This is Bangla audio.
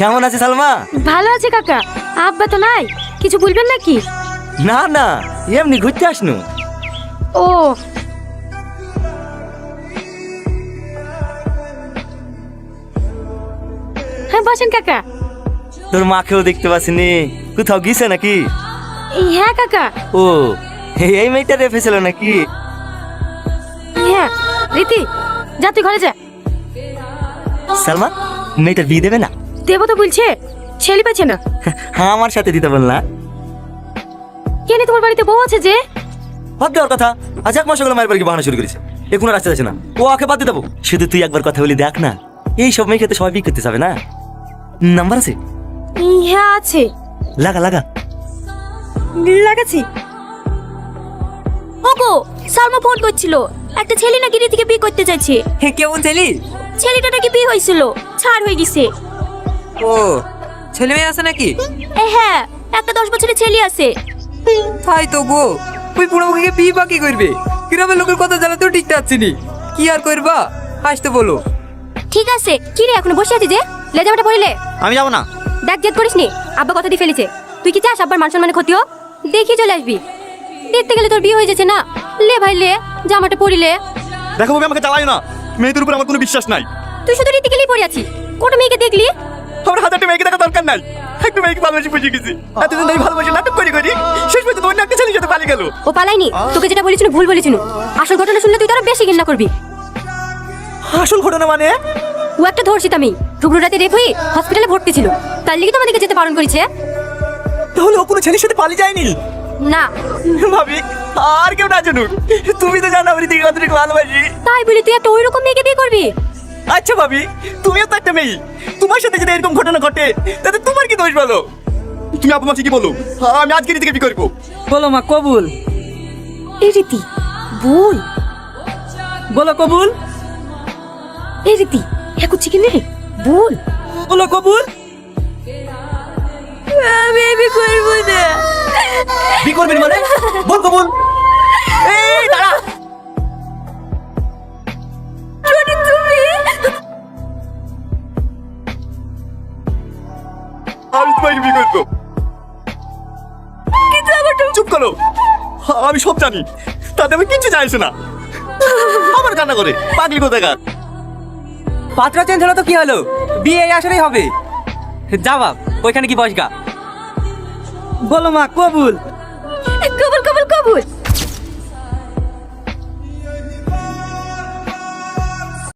কেমন আছে সালমা? ভালো আছে কাকা। আব্বা তো নাই, কিছু বলবেন নাকি? না না, এমনি ঘুরতে আসনু। ও হ্যাঁ, বসেন কাকা। তোর মাকেও দেখতে পাচ্ছিনি, কোথাও গিয়েছে নাকি? হ্যাঁ কাকা। ও এই মেয়েটা রেফেছিল নাকি? হ্যাঁ রীতি, যা তুই ঘরে যা। সালমা, মেয়েটার বিয়ে দেবে না? দেবো তো বলছে, ছেলে পাচ্ছে না। হ্যাঁ, আমার সাথে দিতে বল না। কেন, তোমার বাড়িতে বউ আছে যে? বাদ দেওয়ার কথা, আজ এক মাস হলো মায়ের বাড়ি বাহানা শুরু করেছে। এখন আর আসতে যাচ্ছে না, ও আকে বাদ দিয়ে দেবো। শুধু তুই একবার কথা বলে দেখ না, এই সব মেয়েকে তো সবাই বিয়ে করতে যাবে না। নাম্বার আছে? হ্যাঁ আছে। লাগা লাগা। লাগাচ্ছি। ওগো, সালমা ফোন করছিল, একটা ছেলে নাকি রীতিকে বিয়ে করতে চাইছে। কেমন ছেলে? ছেলেটা নাকি বিয়ে হয়েছিল, ছাড় হয়ে গেছে। ও, ছেলে মেয়ে আছে নাকি? হ্যাঁ, একটা 10 বছরের ছেলে আছে। তাই তো গো, ওই বুড়ো মুখে বিয়ে বাকি করবে। গ্রামের লোকের কথা জানাতেও ঠিক থাকছে নি, কি আর করবা, আসতে বলো। ঠিক আছে, কি রে এখনো বসে আছিস যে? লেজামাটা পড়িলে? আমি যাবো না। দেখ, জেদ করিস নি, আব্বা কথা দিয়ে ফেলেছে। তুই কি চাস আব্বার মান সম্মানের ক্ষতি হোক? দেখি চলে আসবি। দেখতে গেলে তোর বিয়ে হয়ে যাচ্ছে না। লে ভাই লে, জামাটা পরিলে। দেখো বাবা, আমাকে চালাইও না, মেয়েদের উপর আমার কোনো বিশ্বাস নাই। তুই শুধু রীতি গেলেই পড়ে আছিস, কোনো মেয়েকে দেখলি? আমার হাজারটা মেয়েকে দেখা দরকার নাই, একটু মেয়েকে ভালোবাসি বুঝে গেছি। এতদিন ধরে ভালোবাসি নাটক করি করি, শেষ পর্যন্ত অন্য একটা ছেলের সাথে পালিয়ে গেল। ও পালাইনি, তোকে যেটা বলেছিল ভুল বলেছিল। আসল ঘটনা শুনলে তুই তারা বেশি ঘৃণা করবি। আসল ঘটনা মানে? ও একটা ধর্ষিত আমি, টুকরো রাতে রেপ হয়ে হসপিটালে ভর্তি ছিল, তার লিগে তো আমাদেরকে যেতে বারণ করেছে। তাহলে ও কোনো ছেলের সাথে পালিয়ে যায়নি? না, ভাবি, আর কেউ না জানুক, তুমি তো জানো আমি দিকে কতটুকু ভালোবাসি। তাই বলি তুই একটা ওই রকম মেয়েকে বিয়ে করবি? আচ্ছা ভাবি, তুমিও তো একটা মেয়ে, তোমার সাথে যদি এরকম ঘটনা ঘটে তাতে তোমার কি দোষ বলো? তুমি আপু মা ঠিকই বলো, আমি আজকে থেকে বিয়ে করবো। বলো মা, কবুল। এই রীতি বল। বলো কবুল। এই রীতি এখন চিকেন রে, বল। বলো কবুল। আমি বিয়ে করবো না। বিয়ে করবেন মানে? বল কবুল। এই দাঁড়া। আমি তোমাকে বিয়ে করবো। চুপ করো, আমি সব জানি, তাতে আমি কিছু চাইছি না। আমার কান্না করে পাগলি কোথাকার। পাত্র চেঞ্জ হলো তো কি হলো, বিয়ে এই আসলেই হবে। যা বাপ, ওইখানে কি বসগা। বলো মা, কবুল। কবুল কবুল কবুল।